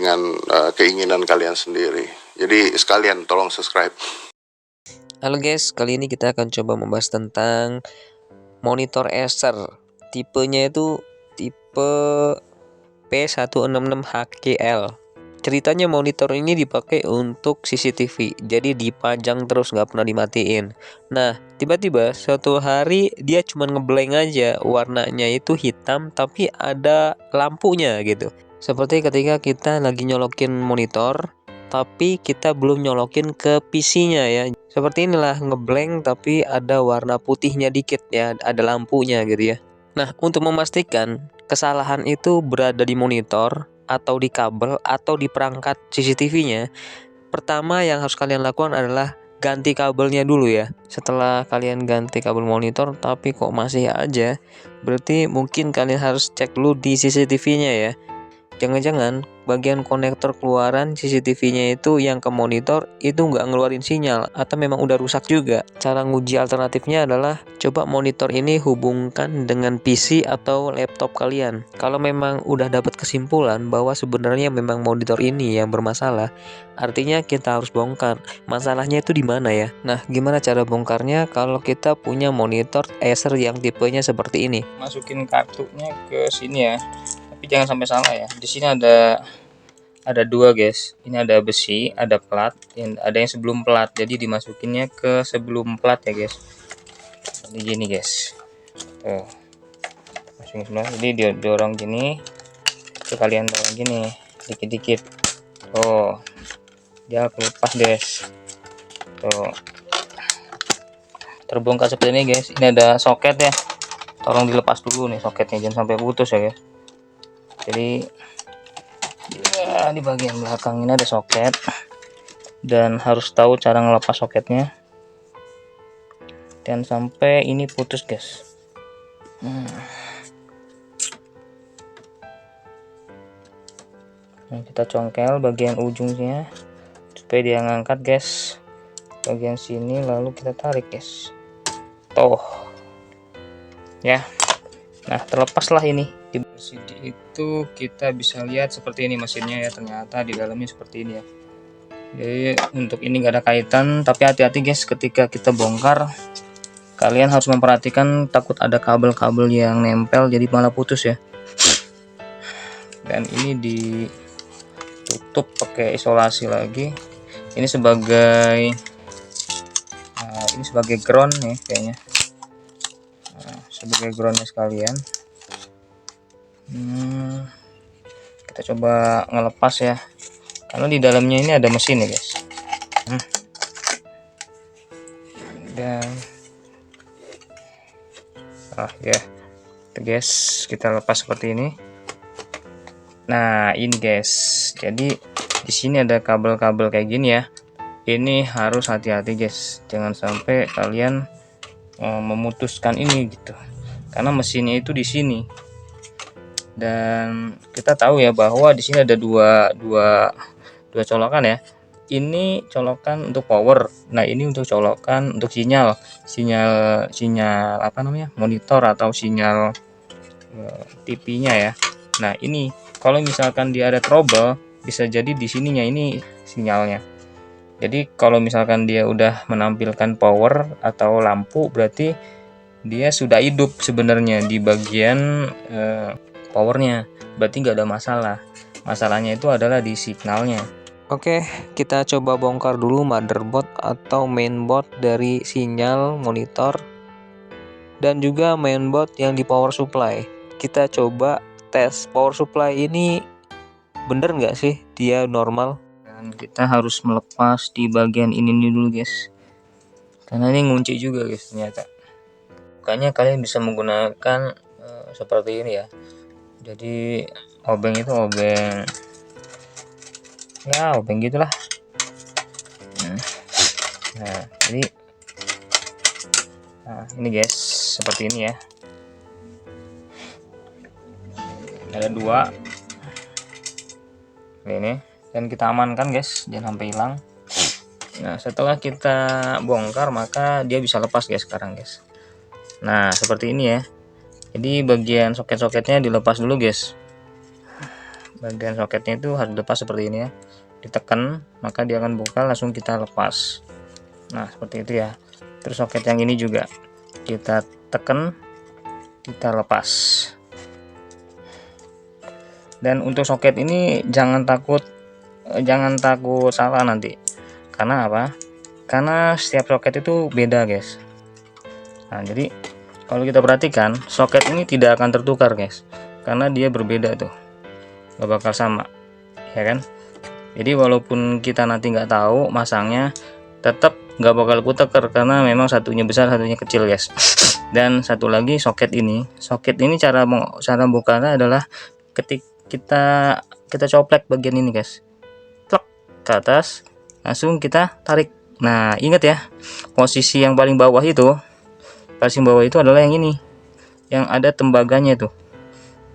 dengan keinginan kalian sendiri. Jadi sekalian tolong subscribe. Halo guys, kali ini kita akan coba membahas tentang monitor Acer. Tipenya itu tipe P166HKL. Ceritanya monitor ini dipakai untuk CCTV, jadi dipajang terus nggak pernah dimatiin. Nah, tiba-tiba suatu hari dia cuma ngeblank aja, warnanya itu hitam tapi ada lampunya gitu. Seperti ketika kita lagi nyolokin monitor, tapi kita belum nyolokin ke PC-nya ya. Seperti inilah ngeblank tapi ada warna putihnya dikit ya, ada lampunya gitu ya. Nah, untuk memastikan kesalahan itu berada di monitor atau di kabel atau di perangkat CCTV-nya, pertama yang harus kalian lakukan adalah ganti kabelnya dulu ya. Setelah kalian ganti kabel monitor tapi kok masih aja, berarti mungkin kalian harus cek dulu di CCTV-nya ya. Jangan-jangan bagian konektor keluaran CCTV-nya itu yang ke monitor itu nggak ngeluarin sinyal atau memang udah rusak juga. Cara nguji alternatifnya adalah coba monitor ini hubungkan dengan PC atau laptop kalian. Kalau memang udah dapat kesimpulan bahwa sebenarnya memang monitor ini yang bermasalah, artinya kita harus bongkar. Masalahnya itu di mana ya? Nah, gimana cara bongkarnya kalau kita punya monitor Acer yang tipenya seperti ini? Masukin kartunya ke sini ya, tapi jangan sampai salah ya. Di sini ada dua guys, ini ada besi, ada plat, ada yang sebelum plat, jadi dimasukinnya ke sebelum plat ya guys. Jadi gini guys, tuh masukin sebelah, jadi dia dorong gini, tuh kalian dorong gini dikit-dikit, tuh dia lepas guys, tuh terbongkar seperti ini guys. Ini ada soket ya, tolong dilepas dulu nih soketnya, jangan sampai putus ya guys. Jadi ya, di bagian belakang ini ada soket dan harus tahu cara ngelepas soketnya dan sampai ini putus guys. Nah, kita congkel bagian ujungnya supaya dia ngangkat guys, bagian sini, lalu kita tarik guys, toh ya. Nah, terlepaslah ini. Di sini itu kita bisa lihat seperti ini mesinnya ya, ternyata di dalamnya seperti ini ya. Jadi untuk ini nggak ada kaitan, tapi hati-hati guys ketika kita bongkar, kalian harus memperhatikan, takut ada kabel-kabel yang nempel jadi malah putus ya. Dan ini ditutup pakai isolasi lagi. Ini sebagai ground nih kayaknya. Sebagai groundnya sekalian. Kita coba ngelepas ya, karena di dalamnya ini ada mesin ya guys. Dan ya itu guys, kita lepas seperti ini. Nah ini guys, jadi di sini ada kabel-kabel kayak gini ya. Ini harus hati-hati guys, jangan sampai kalian memutuskan ini gitu, karena mesinnya itu di sini. Dan kita tahu ya bahwa di sini ada dua colokan ya. Ini colokan untuk power, nah ini untuk colokan untuk sinyal apa namanya, monitor atau sinyal TV-nya ya. Nah ini kalau misalkan dia ada trouble, bisa jadi di sininya ini sinyalnya. Jadi kalau misalkan dia udah menampilkan power atau lampu, berarti dia sudah hidup sebenarnya di bagian powernya, berarti nggak ada masalah. Masalahnya itu adalah di signalnya. Oke, kita coba bongkar dulu motherboard atau mainboard dari sinyal monitor dan juga mainboard yang di power supply. Kita coba tes power supply ini bener nggak sih dia normal. Dan kita harus melepas di bagian ini dulu guys, karena ini ngunci juga guys ternyata. Makanya kalian bisa menggunakan seperti ini ya. Jadi obeng itu obeng gitulah. Nah jadi ini guys seperti ini ya, ada dua ini, dan kita amankan guys, jangan sampai hilang. Nah setelah kita bongkar maka dia bisa lepas guys sekarang guys. Nah seperti ini ya, jadi bagian soket-soketnya dilepas dulu guys. bagian soketnya itu harus lepas seperti ini ya, ditekan maka dia akan buka, langsung kita lepas. Nah seperti itu ya. Terus soket yang ini juga kita tekan, kita lepas. Dan untuk soket ini jangan takut salah nanti. Karena apa? Karena setiap soket itu beda guys. Nah jadi kalau kita perhatikan, soket ini tidak akan tertukar guys, karena dia berbeda tuh, gak bakal sama ya kan. Jadi walaupun kita nanti nggak tahu masangnya, tetap nggak bakal kuteker karena memang satunya besar satunya kecil guys. Dan satu lagi soket ini cara bukanya adalah ketika kita coplek bagian ini guys, plek ke atas, langsung kita tarik. Nah ingat ya, posisi yang paling bawah itu adalah yang ini, yang ada tembaganya tuh,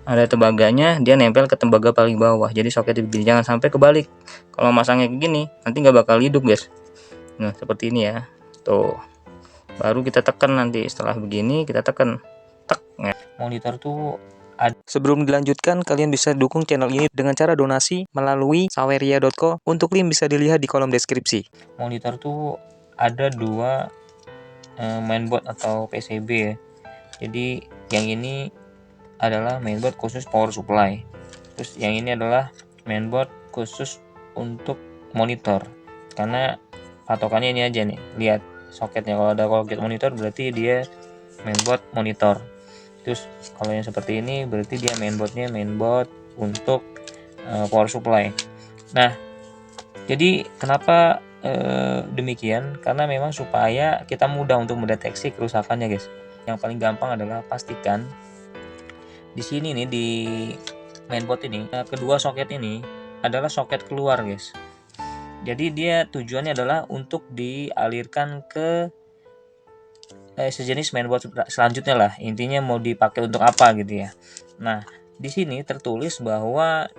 ada tembaganya, dia nempel ke tembaga paling bawah. Jadi soketnya begini, jangan sampai kebalik. Kalau masangnya begini nanti nggak bakal hidup guys. Nah seperti ini ya, tuh baru kita tekan. Nanti setelah begini kita tekan, tek. Nah, monitor tuh Sebelum dilanjutkan, kalian bisa dukung channel ini dengan cara donasi melalui saweria.co. Untuk link bisa dilihat di kolom deskripsi. monitor tuh ada dua mainboard atau PCB ya. Jadi yang ini adalah mainboard khusus power supply, terus yang ini adalah mainboard khusus untuk monitor. Karena patokannya ini aja nih, lihat soketnya, kalau ada soket monitor berarti dia mainboard monitor. Terus kalau yang seperti ini berarti dia mainboard untuk power supply. Nah jadi kenapa demikian? Karena memang supaya kita mudah untuk mendeteksi kerusakannya guys. Yang paling gampang adalah pastikan di sini nih, di mainboard ini, kedua soket ini adalah soket keluar guys. Jadi dia tujuannya adalah untuk dialirkan ke sejenis mainboard selanjutnya lah. Intinya mau dipakai untuk apa gitu ya. Nah di sini tertulis bahwa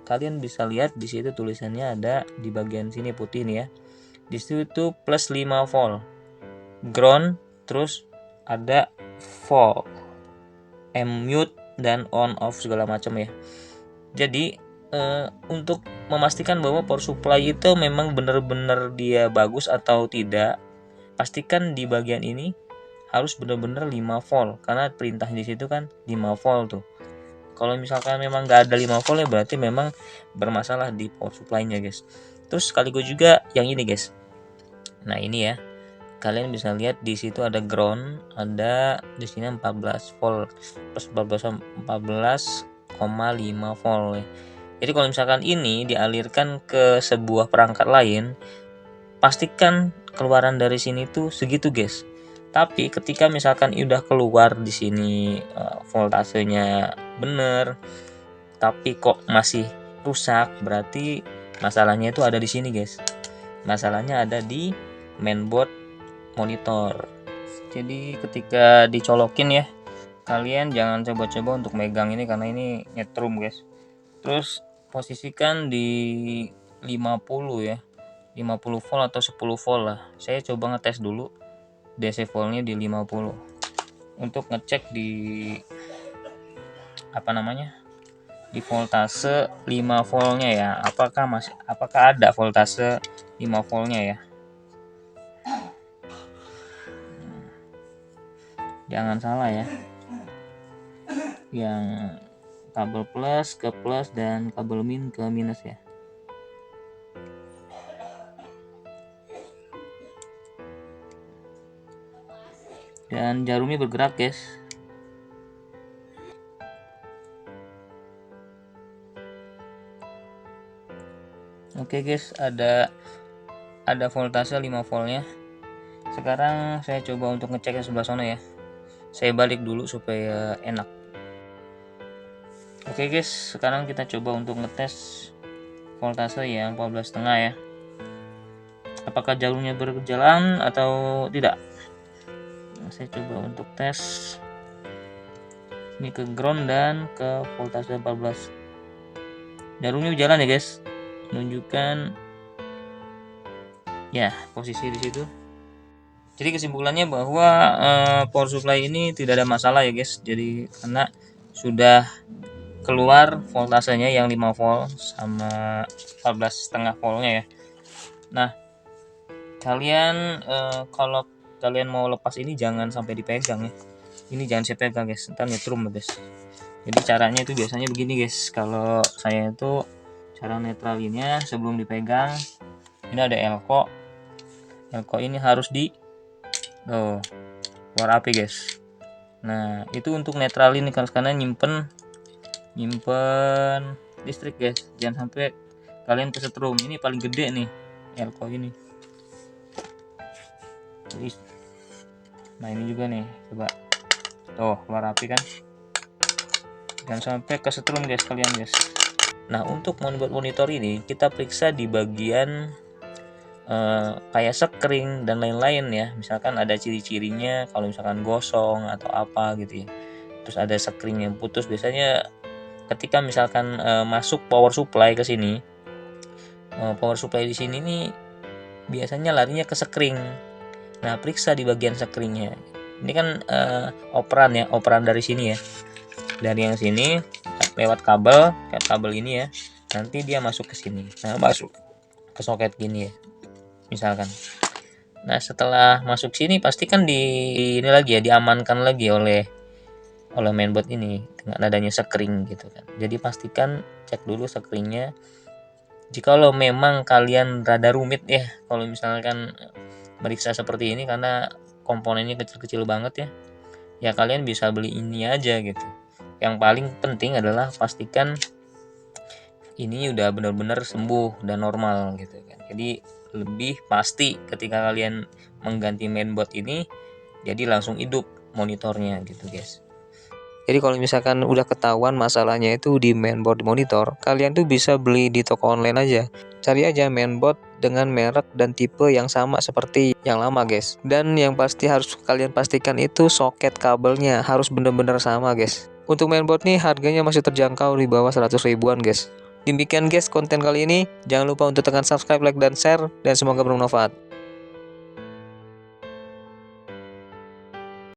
kalian bisa lihat di situ tulisannya ada di bagian sini putih nih ya. Di situ plus 5 volt ground, terus ada volt, mute dan on off segala macam ya. Jadi untuk memastikan bahwa power supply itu memang benar-benar dia bagus atau tidak, pastikan di bagian ini harus benar-benar 5 volt, karena perintah di situ kan 5 volt tuh. Kalau misalkan memang nggak ada 5 volt ya berarti memang bermasalah di power supply-nya guys. Terus sekaligus juga yang ini guys. Nah ini ya, kalian bisa lihat di situ ada ground, ada di sini 14 volt plus 14,5 volt ya. Jadi kalau misalkan ini dialirkan ke sebuah perangkat lain, pastikan keluaran dari sini tuh segitu guys. Tapi ketika misalkan udah keluar di sini voltasenya bener, tapi kok masih rusak, berarti masalahnya itu ada di sini guys. Masalahnya ada di mainboard monitor. Jadi ketika dicolokin ya, kalian jangan coba-coba untuk megang ini karena ini nyetrum guys. Terus posisikan di 50 ya, 50 volt atau 10 volt lah. Saya coba ngetes dulu DC voltnya di 50 untuk ngecek di di voltase 5 voltnya ya, apakah ada voltase 5 voltnya ya. Jangan salah ya, yang kabel plus ke plus dan kabel min ke minus ya. Dan jarumnya bergerak guys. Oke guys, ada voltase 5 voltnya. Sekarang saya coba untuk ngecek yang sebelah sana ya. Saya balik dulu supaya enak. Oke guys, sekarang kita coba untuk ngetes voltase yang 14,5 ya. Apakah jarumnya berjalan atau tidak? Saya coba untuk tes ini ke ground dan ke voltase 14. Jarumnya berjalan ya guys, menunjukkan ya posisi di situ. Jadi kesimpulannya bahwa power supply ini tidak ada masalah ya guys. Jadi karena sudah keluar voltasenya yang 5 volt sama 14,5 voltnya ya. Nah, kalian kalau kalian mau lepas ini jangan sampai dipegang ya. Ini jangan saya pegang guys, ntar nyetrum guys. Jadi caranya itu biasanya begini guys. Kalau saya itu cara netralinnya sebelum dipegang, ini ada elko. Elko ini harus di keluar api guys. Nah, itu untuk netralin karena nyimpen listrik guys. Jangan sampai kalian kesetrum. Ini paling gede nih elko ini. Nah, ini juga nih, coba tuh keluar api kan. Jangan sampai kesetrum guys kalian guys. Nah, untuk membuat monitor ini kita periksa di bagian kayak sekring dan lain-lain ya. Misalkan ada ciri-cirinya kalau misalkan gosong atau apa gitu ya. Terus ada sekring yang putus, biasanya ketika misalkan masuk power supply ke sini, power supply di sini nih biasanya larinya ke sekring. Nah, periksa di bagian sekringnya. Ini kan operan dari sini ya. Dari yang sini lewat kabel ini ya. Nanti dia masuk ke sini. Nah, masuk ke soket gini ya. Misalkan. Nah, setelah masuk sini pastikan ini lagi ya, diamankan lagi oleh mainboard ini dengan adanya sekring gitu kan. Jadi pastikan cek dulu sekringnya. Jikalau memang kalian rada rumit ya kalau misalkan meriksa seperti ini karena komponennya kecil-kecil banget ya. Ya kalian bisa beli ini aja gitu. Yang paling penting adalah pastikan ini udah benar-benar sembuh dan normal gitu kan. Jadi lebih pasti ketika kalian mengganti mainboard ini, jadi langsung hidup monitornya gitu guys. Jadi kalau misalkan udah ketahuan masalahnya itu di mainboard monitor, kalian tuh bisa beli di toko online aja. Cari aja mainboard dengan merek dan tipe yang sama seperti yang lama guys. Dan yang pasti harus kalian pastikan itu soket kabelnya harus bener-bener sama guys. Untuk mainboard nih harganya masih terjangkau di bawah 100 ribuan guys. Demikian guys konten kali ini. Jangan lupa untuk tekan subscribe, like, dan share. Dan semoga bermanfaat.